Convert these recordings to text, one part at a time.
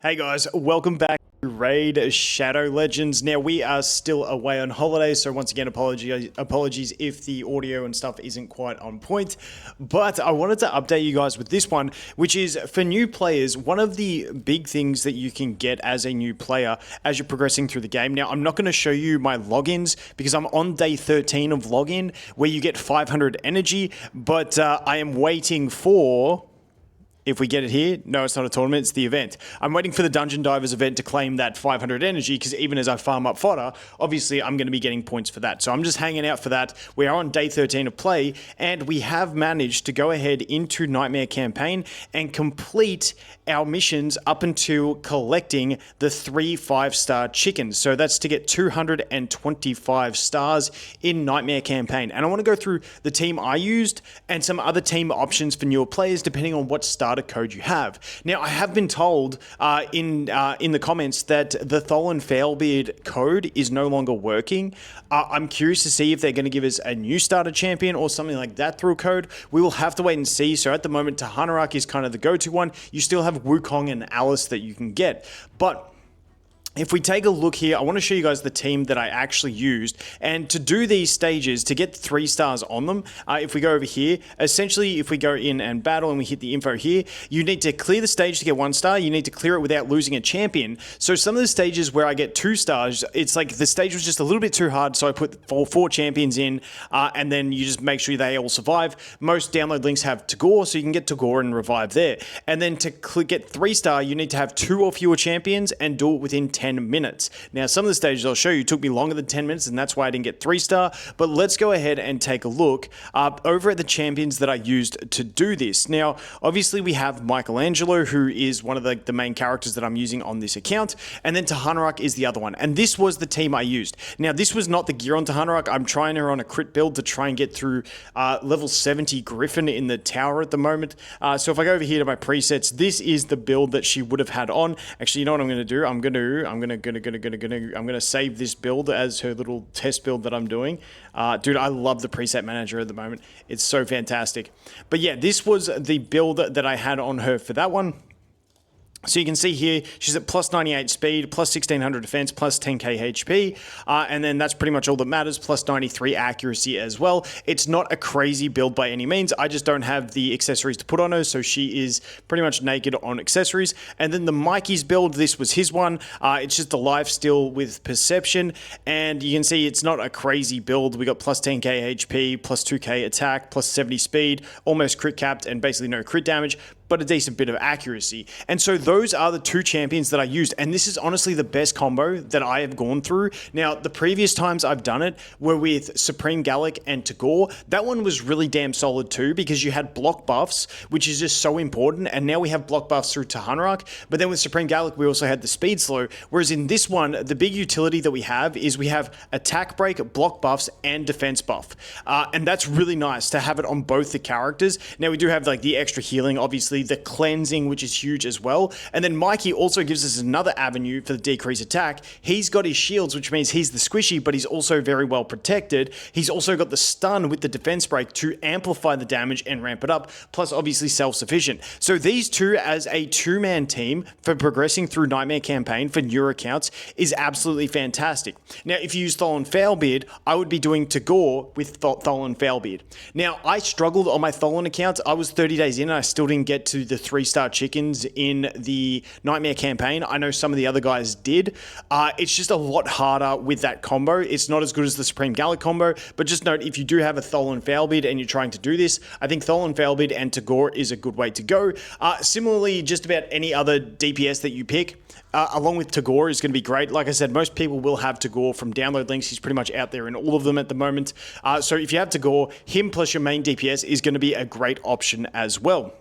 Hey guys, welcome back to Raid Shadow Legends. Now we are still away on holiday, so once again apologies if the audio and stuff isn't quite on point, but I wanted to update you guys with this one, which is for new players. One of the big things that you can get as a new player as you're progressing through the game. Now I'm not going to show you my logins because I'm on day 13 of login where you get 500 energy, but I am waiting for... If we get it here, no, it's not a tournament, it's the event. I'm waiting for the Dungeon Divers event to claim that 500 energy, because even as I farm up fodder, obviously I'm going to be getting points for that. So I'm just hanging out for that. We are on day 13 of play, and we have managed to go ahead into Nightmare Campaign and complete our missions up until collecting the 3 5-star chickens. So that's to get 225 stars in Nightmare Campaign. And I want to go through the team I used and some other team options for newer players, depending on what starter code you have. Now, I have been told in the comments that the Tholen Failbeard code is no longer working. I'm curious to see if they're going to give us a new starter champion or something like that through a code. We will have to wait and see. So at the moment, Tahanurak is kind of the go-to one. You still have Wukong and Alice that you can get. But if we take a look here, I want to show you guys the team that I actually used. And to do these stages, to get 3 stars on them, if we go over here, essentially if we go in and battle and we hit the info here, you need to clear the stage to get 1 star. You need to clear it without losing a champion. So some of the stages where I get 2 stars, it's like the stage was just a little bit too hard, so I put 4 champions in, and then you just make sure they all survive. Most download links have Tagoar, so you can get Tagoar and revive there. And then to get 3 star, you need to have 2 or fewer champions and do it within 10 minutes. Now, some of the stages I'll show you took me longer than 10 minutes, and that's why I didn't get 3 star, but let's go ahead and take a look over at the champions that I used to do this. Now, obviously we have Michelangelo, who is one of the main characters that I'm using on this account, and then Tahanurak is the other one, and this was the team I used. Now, this was not the gear on Tahanurak. I'm trying her on a crit build to try and get through level 70 Griffin in the tower at the moment. So if I go over here to my presets, this is the build that she would have had on. Actually, you know what I'm going to do? I'm going to save this build as her little test build that I'm doing. Dude, I love the preset manager at the moment. It's so fantastic. But yeah, this was the build that I had on her for that one. So you can see here, she's at plus 98 speed, plus 1600 defense, plus 10k HP, and then that's pretty much all that matters, plus 93 accuracy as well. It's not a crazy build by any means. I just don't have the accessories to put on her, so she is pretty much naked on accessories. And then the Mikey's build, this was his one. It's just a lifesteal with perception, and you can see it's not a crazy build. We got plus 10k HP, plus 2k attack, plus 70 speed, almost crit capped, and basically no crit damage, but a decent bit of accuracy. And so those are the 2 champions that I used, and this is honestly the best combo that I have gone through. Now, the previous times I've done it were with Supreme Gallic and Tagoar. That one was really damn solid too, because you had block buffs, which is just so important, and now we have block buffs through Tahanurak, but then with Supreme Gallic we also had the speed slow, whereas in this one, the big utility that we have is we have attack break, block buffs, and defense buff. And that's really nice to have it on both the characters. Now, we do have like the extra healing, obviously, the cleansing, which is huge as well. And then Mikey also gives us another avenue for the decreased attack. He's got his shields, which means he's the squishy, but he's also very well protected. He's also got the stun with the defense break to amplify the damage and ramp it up, plus obviously self-sufficient. So these 2 as a 2-man team for progressing through Nightmare Campaign for newer accounts is absolutely fantastic. Now, if you use Tholen Failbeard, I would be doing Tagoar with Tholen Failbeard. Now, I struggled on my Tholen account. I was 30 days in and I still didn't get to the 3-star chickens in the Nightmare Campaign. I know some of the other guys did. It's just a lot harder with that combo. It's not as good as the Supreme Gallic combo, but just note, if you do have a Tholen Failbeard and you're trying to do this, I think Tholen Failbeard and Tagoar is a good way to go. Similarly, just about any other DPS that you pick, along with Tagoar, is going to be great. Like I said, most people will have Tagoar from download links. He's pretty much out there in all of them at the moment. So if you have Tagoar, him plus your main DPS is going to be a great option as well.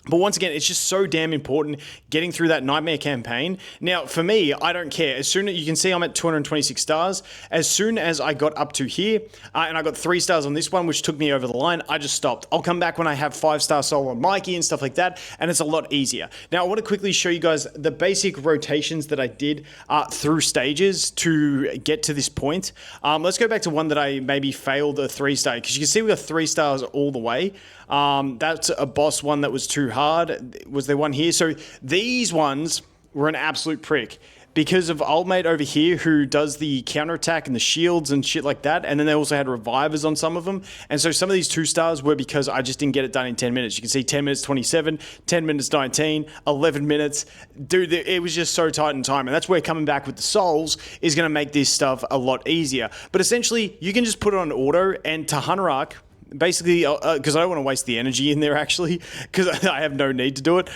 But once again, it's just so damn important getting through that Nightmare Campaign. Now, for me, I don't care. As soon as you can see, I'm at 226 stars. As soon as I got up to here, and I got 3 stars on this one, which took me over the line, I just stopped. I'll come back when I have 5-star soul on Mikey and stuff like that, and it's a lot easier. Now, I want to quickly show you guys the basic rotations that I did through stages to get to this point. Let's go back to one that I maybe failed a 3-star, because you can see we got 3 stars all the way. That's a boss one that was too hard. Was there one here? So these ones were an absolute prick. Because of old mate over here who does the counterattack and the shields and shit like that. And then they also had revivers on some of them. And so some of these 2 stars were because I just didn't get it done in 10 minutes. You can see 10 minutes 27, 10 minutes 19, 11 minutes. Dude, it was just so tight in time. And that's where coming back with the souls is going to make this stuff a lot easier. But essentially, you can just put it on auto, and Tahanarach, basically, because I don't want to waste the energy in there, actually, because I have no need to do it.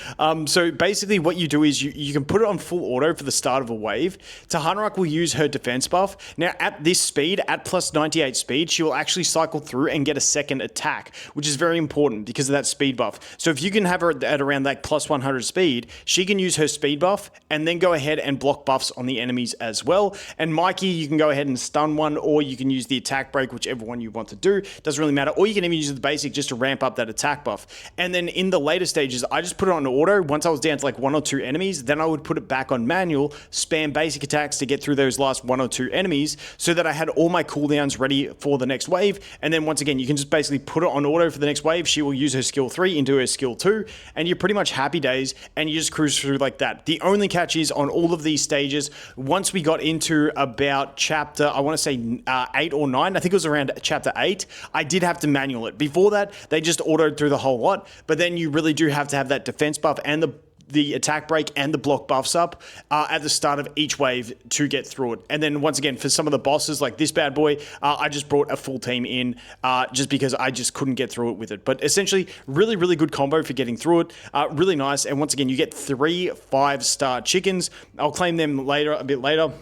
So basically what you do is you can put it on full auto for the start of a wave. Tahanarach will use her defense buff. Now, at this speed, at plus 98 speed, she will actually cycle through and get a second attack, which is very important because of that speed buff. So if you can have her at around that plus 100 speed, she can use her speed buff and then go ahead and block buffs on the enemies as well. And Mikey, you can go ahead and stun one, or you can use the attack break, whichever one you want to do. Doesn't really matter. Or you can even use the basic just to ramp up that attack buff. And then in the later stages, I just put it on auto. Once I was down to like 1 or 2 enemies, then I would put it back on manual, spam basic attacks to get through those last 1 or 2 enemies so that I had all my cooldowns ready for the next wave. And then once again, you can just basically put it on auto for the next wave. She will use her skill 3 into her skill 2, and you're pretty much happy days, and you just cruise through like that. The only catch is on all of these stages, once we got into about chapter, I want to say 8 or 9, I think it was around chapter 8, I did have to manual it. Before that, they just autoed through the whole lot, but then you really do have to have that defense buff and the attack break and the block buffs up at the start of each wave to get through it. And then once again, for some of the bosses like this bad boy, I just brought a full team in just because I just couldn't get through it with it. But essentially, really, really good combo for getting through it. Really nice. And once again, you get 3 5-star chickens. I'll claim them later, a bit later.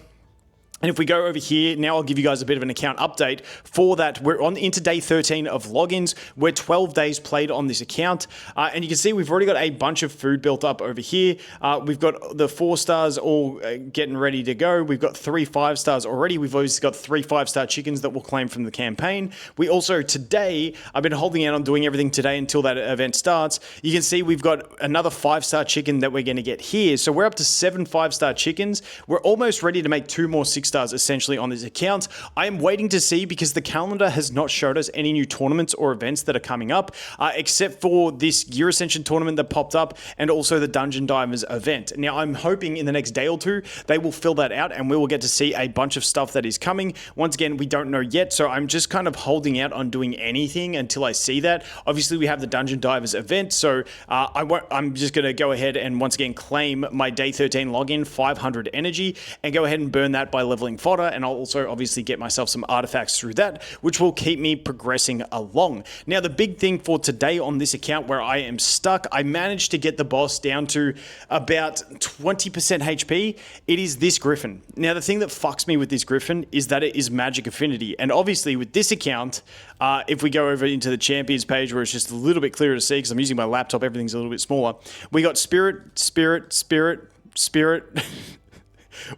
And if we go over here, now I'll give you guys a bit of an account update for that. We're on into day 13 of logins. We're 12 days played on this account. And you can see we've already got a bunch of food built up over here. We've got the 4 stars all getting ready to go. We've got 3 5 stars already. We've obviously got 3 5-star chickens that we'll claim from the campaign. We also, today, I've been holding out on doing everything today until that event starts. You can see we've got another 5-star chicken that we're going to get here. So we're up to 7 5-star chickens. We're almost ready to make 2 more 6 stars essentially on this account. I am waiting to see because the calendar has not showed us any new tournaments or events that are coming up, except for this Gear Ascension tournament that popped up and also the Dungeon Divers event. Now, I'm hoping in the next day or 2, they will fill that out and we will get to see a bunch of stuff that is coming. Once again, we don't know yet, so I'm just kind of holding out on doing anything until I see that. Obviously, we have the Dungeon Divers event, so I'm just going to go ahead and once again claim my day 13 login, 500 energy, and go ahead and burn that by leveling fodder, and I'll also obviously get myself some artifacts through that, which will keep me progressing along. Now, the big thing for today on this account where I am stuck, I managed to get the boss down to about 20% HP. It is this Griffin. Now, the thing that fucks me with this Griffin is that it is magic affinity, and obviously with this account, if we go over into the champions page where it's just a little bit clearer to see because I'm using my laptop, everything's a little bit smaller. We got Spirit, Spirit, Spirit, Spirit.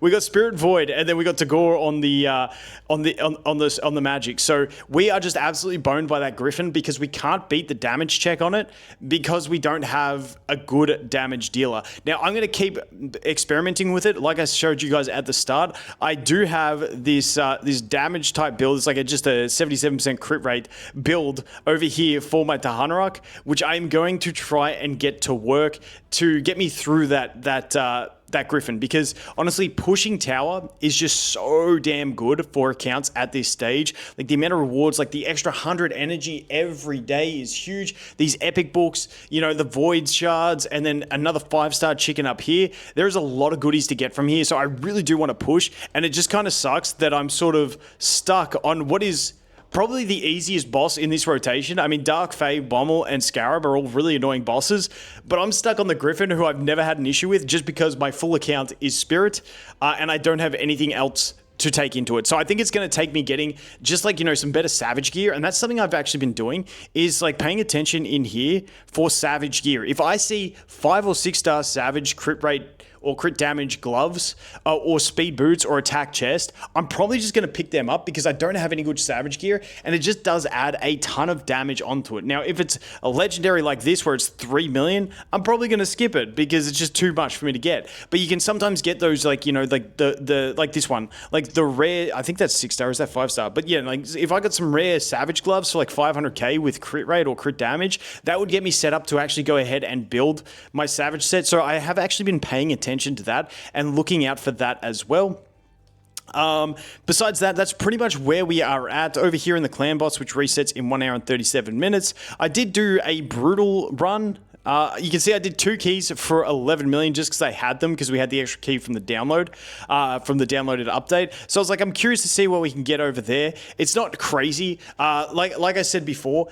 We got Spirit Void, and then we got Tagoar on the magic. So we are just absolutely boned by that Griffin because we can't beat the damage check on it because we don't have a good damage dealer. Now, I'm going to keep experimenting with it. Like I showed you guys at the start, I do have this damage type build. It's like just a 77% crit rate build over here for my Tahanarach, which I'm going to try and get to work to get me through that Griffin, because honestly, pushing tower is just so damn good for accounts at this stage. Like the amount of rewards, like the extra 100 energy every day is huge. These epic books, you know, the void shards, and then another 5-star chicken up here. There's a lot of goodies to get from here, so I really do want to push, and it just kind of sucks that I'm sort of stuck on what is probably the easiest boss in this rotation. I mean, Dark Fae, Bommel, and Scarab are all really annoying bosses, but I'm stuck on the Griffin, who I've never had an issue with just because my full account is Spirit, and I don't have anything else to take into it. So I think it's going to take me getting just like, you know, some better Savage gear, and that's something I've actually been doing, is like paying attention in here for Savage gear. If I see 5 or 6-star Savage crit rate or crit damage gloves, or speed boots, or attack chest, I'm probably just going to pick them up because I don't have any good Savage gear, and it just does add a ton of damage onto it. Now, if it's a legendary like this where it's 3 million, I'm probably going to skip it because it's just too much for me to get. But you can sometimes get those, like, you know, like the like this one, like the rare, I think that's 6-star, is that 5-star? But yeah, like if I got some rare Savage gloves for like 500k with crit rate or crit damage, that would get me set up to actually go ahead and build my Savage set. So I have actually been paying attention attention to that and looking out for that as well. Besides that, that's pretty much where we are at over here in the clan boss, which resets in 1 hour and 37 minutes. I did do a brutal run. You can see I did 2 keys for 11 million just because I had them, because we had the extra key from the download, from the downloaded update. So I was like, I'm curious to see what we can get over there. It's not crazy. Like I said before,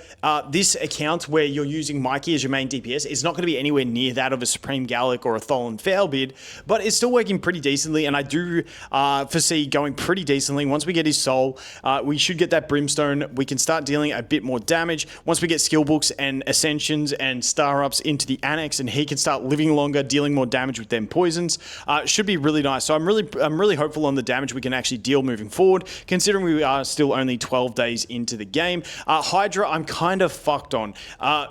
this account where you're using Mikey as your main DPS is not going to be anywhere near that of a Supreme Gallic or a Tholen Failbeard, but it's still working pretty decently, and I do foresee going pretty decently. Once we get his soul, we should get that Brimstone. We can start dealing a bit more damage. Once we get skill books and ascensions and star ups into the Anax, and he can start living longer, dealing more damage with them poisons. Should be really nice. So I'm really hopeful on the damage we can actually deal moving forward, considering we are still only 12 days into the game. Hydra, I'm kind of fucked on,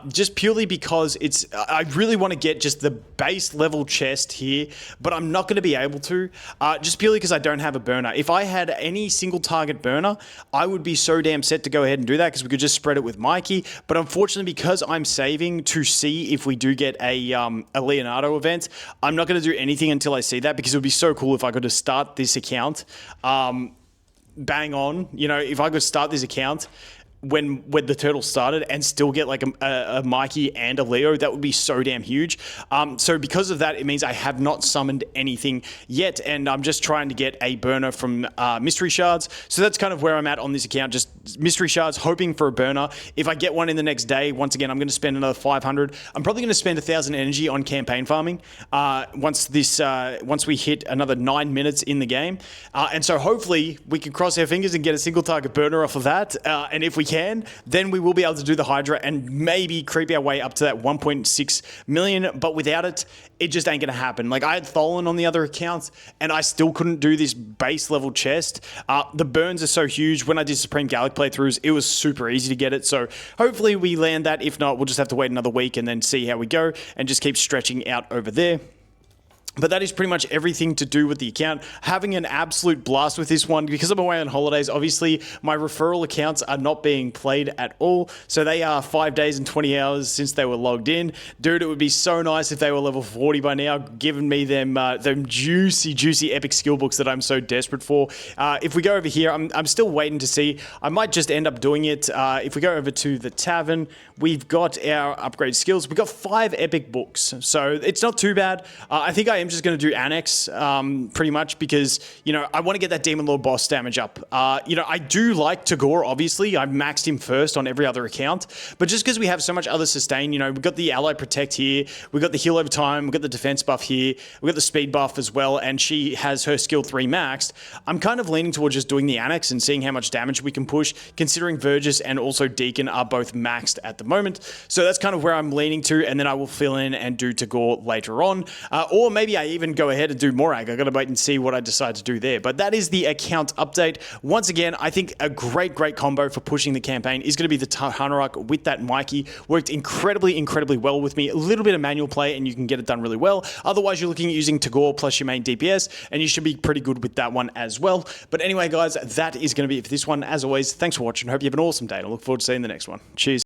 just purely because I really want to get just the base level chest here, but I'm not going to be able to, just purely because I don't have a burner. If I had any single target burner, I would be so damn set to go ahead and do that, because we could just spread it with Mikey. But unfortunately, because I'm saving to see if we do get a Leonardo event, I'm not going to do anything until I see that, because it would be so cool if I could just start this account bang on. You know, if I could start this account when the turtle started and still get like a Mikey and a Leo, that would be so damn huge. So because of that, it means I have not summoned anything yet, and I'm just trying to get a burner from mystery shards. So that's kind of where I'm at on this account, just mystery shards, hoping for a burner. If I get one in the next day, once again, I'm going to spend another 500. I'm probably going to spend 1,000 energy on campaign farming once we hit another 9 minutes in the game. And so hopefully we can cross our fingers and get a single target burner off of that. And if we can, then we will be able to do the Hydra and maybe creep our way up to that 1.6 million. But without it, it just ain't going to happen. Like, I had Tholen on the other accounts, and I still couldn't do this base level chest. The burns are so huge. When I did Supreme Gallic playthroughs, it was super easy to get it. So hopefully we land that. If not, we'll just have to wait another week and then see how we go and just keep stretching out over there. But that is pretty much everything to do with the account. Having an absolute blast with this one. Because I'm away on holidays, obviously, my referral accounts are not being played at all. So they are 5 days and 20 hours since they were logged in. Dude, it would be so nice if they were level 40 by now, giving me them juicy epic skill books that I'm so desperate for. If we go over here, I'm still waiting to see. I might just end up doing it. If we go over to the tavern, we've got our upgrade skills. We've got 5 epic books. So it's not too bad. I think I am just going to do Anax pretty much, because, you know, I want to get that Demon Lord boss damage up. You know, I do like Tagoar, obviously. I've maxed him first on every other account, but just because we have so much other sustain, you know, we've got the ally protect here, we've got the heal over time, we've got the defense buff here, we've got the speed buff as well, and she has her skill 3 maxed. I'm kind of leaning towards just doing the Anax and seeing how much damage we can push, considering Vergis and also Deacon are both maxed at the moment. So that's kind of where I'm leaning to, and then I will fill in and do Tagoar later on. Or maybe I even go ahead and do Morag. I got to wait and see what I decide to do there. But that is the account update. Once again, I think a great combo for pushing the campaign is going to be the Hanorok with that Mikey. Worked incredibly well with me. A little bit of manual play and you can get it done really well. Otherwise, you're looking at using Tagoar plus your main DPS, and you should be pretty good with that one as well. But anyway, guys, that is going to be it for this one. As always, thanks for watching. Hope you have an awesome day, and I look forward to seeing the next one. Cheers.